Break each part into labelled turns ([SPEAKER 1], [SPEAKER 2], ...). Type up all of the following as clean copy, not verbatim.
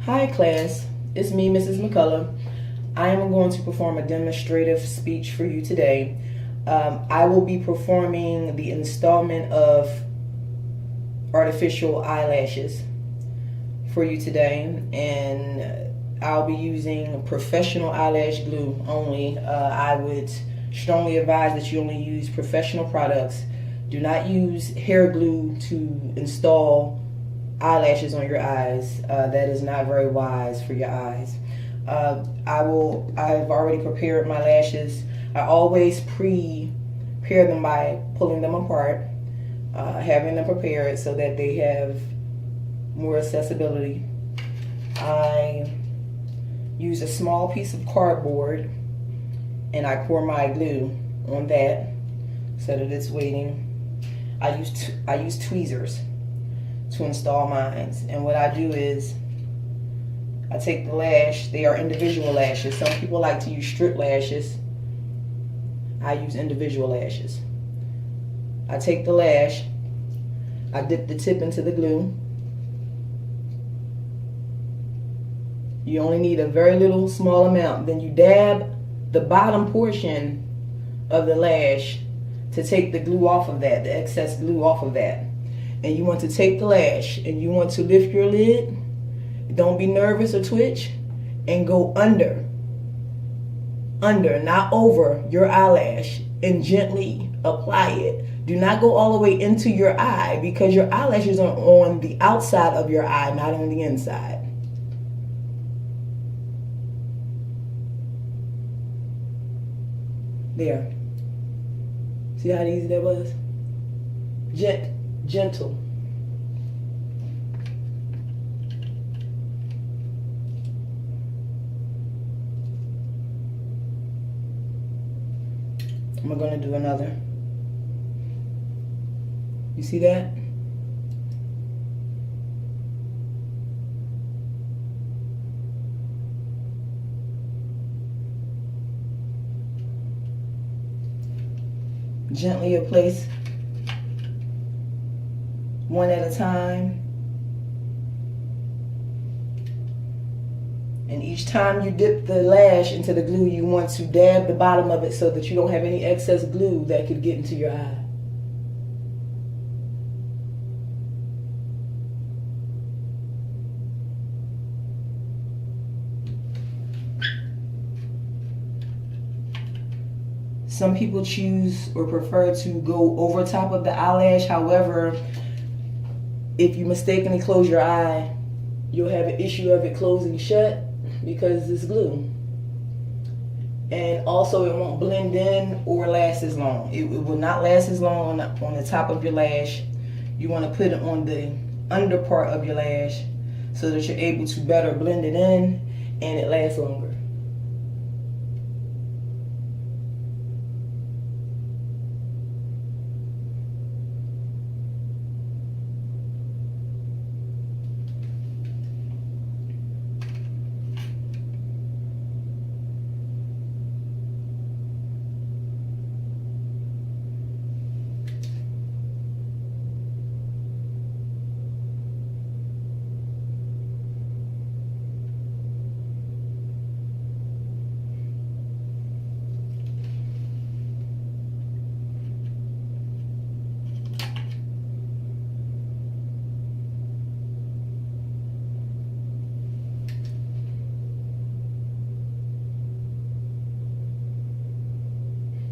[SPEAKER 1] Hi class, it's me, Mrs. McCullough. I am going to perform a demonstrative speech for you today. I will be performing the installment of artificial eyelashes for you today, and I'll be using professional eyelash glue only. I would strongly advise that you only use professional products. Do not use hair glue to install eyelashes on your eyes. That is not very wise for your eyes. I've already prepared my lashes. I always prepare them by pulling them apart, having them prepared so that they have more accessibility. I use a small piece of cardboard and I pour my glue on that so that it's waiting. I use tweezers to install mine, and what I do is I take the lash. They are individual lashes. Some people like to use strip lashes. I use individual lashes. I take the lash, I dip the tip into the glue. You only need a very little small amount. Then you dab the bottom portion of the lash to take the glue off of that, the excess glue off of that. And you want to take the lash and you want to lift your lid. Don't be nervous or twitch, and go under, not over your eyelash, and gently apply it. Do not go all the way into your eye, because your eyelashes are on the outside of your eye, not on the inside. There. See how easy that was? Gentle. I'm going to do another. You see that? Gently place one at a time. And each time you dip the lash into the glue, you want to dab the bottom of it so that you don't have any excess glue that could get into your eye. Some people choose or prefer to go over top of the eyelash. However, if you mistakenly close your eye, you'll have an issue of it closing shut because it's glue. And also it won't blend in or last as long. It will not last as long on the top of your lash. You want to put it on the under part of your lash so that you're able to better blend it in and it lasts longer.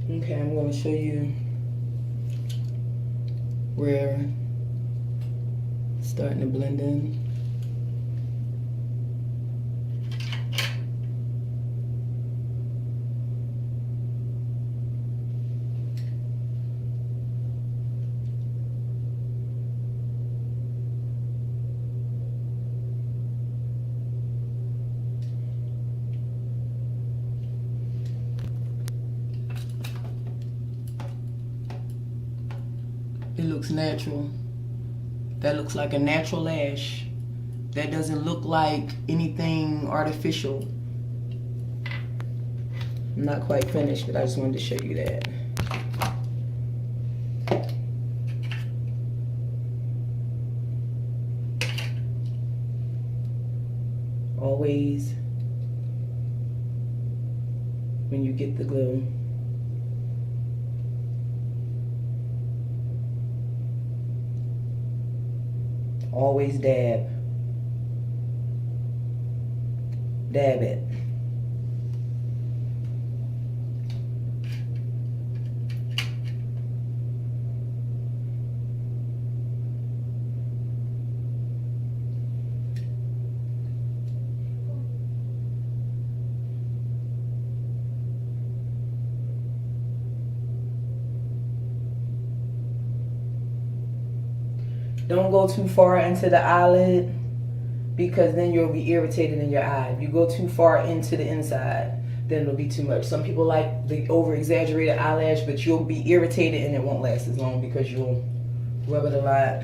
[SPEAKER 1] Okay, I'm going to show you where it's starting to blend in. It looks natural. That looks like a natural lash. That doesn't look like anything artificial. I'm not quite finished, but I just wanted to show you that. Always, when you get the glue, always dab it. Don't go too far into the eyelid, because then you'll be irritated in your eye. If you go too far into the inside, then it'll be too much. Some people like the over-exaggerated eyelash, but you'll be irritated and it won't last as long because you'll rub it a lot.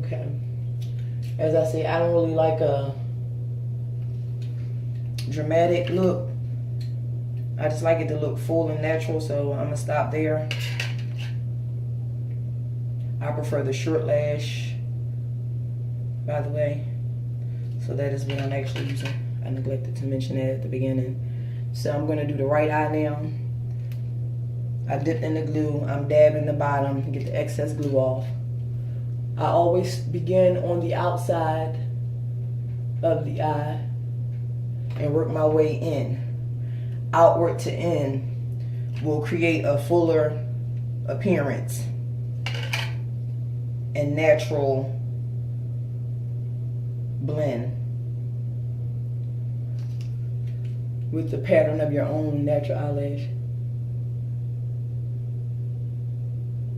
[SPEAKER 1] Okay. As I say, I don't really like a dramatic look. I just like it to look full and natural, so I'm gonna stop there. I prefer the short lash, by the way. So that is what I'm actually using. I neglected to mention that at the beginning. So I'm gonna do the right eye now. I dipped in the glue, I'm dabbing the bottom, get the excess glue off. I always begin on the outside of the eye and work my way in. Outward to in will create a fuller appearance and natural blend with the pattern of your own natural eyelash.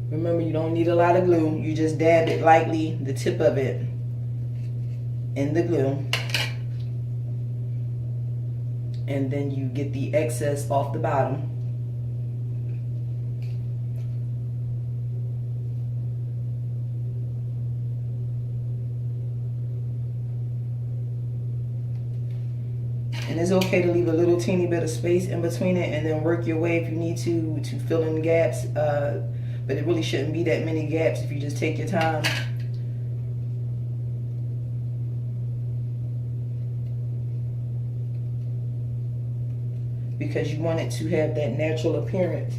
[SPEAKER 1] Remember, you don't need a lot of glue. You just dab it lightly, the tip of it, in the glue. And then you get the excess off the bottom. And it's okay to leave a little teeny bit of space in between it and then work your way if you need to fill in gaps. But it really shouldn't be that many gaps if you just take your time. Because you want it to have that natural appearance.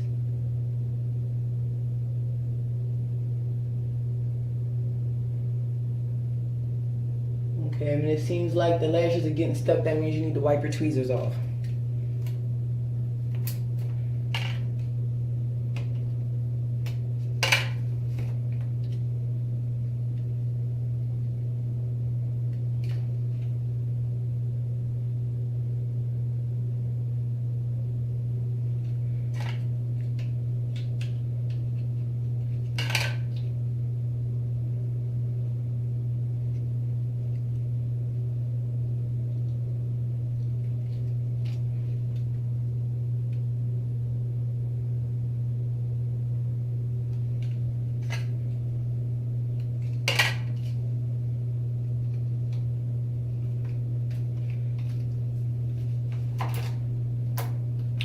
[SPEAKER 1] Okay, and it seems like the lashes are getting stuck. That means you need to wipe your tweezers off.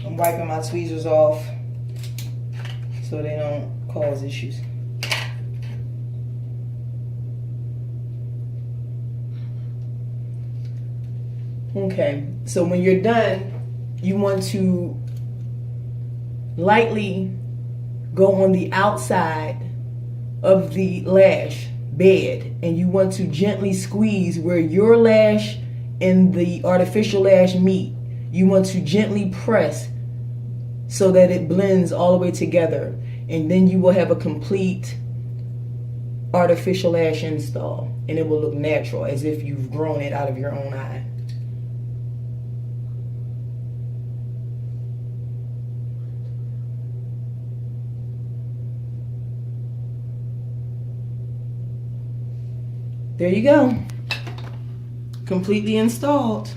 [SPEAKER 1] I'm wiping my tweezers off so they don't cause issues. Okay, so when you're done, you want to lightly go on the outside of the lash bed, and you want to gently squeeze where your lash and the artificial lash meet. You want to gently press so that it blends all the way together, and then you will have a complete artificial lash install, and it will look natural, as if you've grown it out of your own eye. There you go. Completely installed.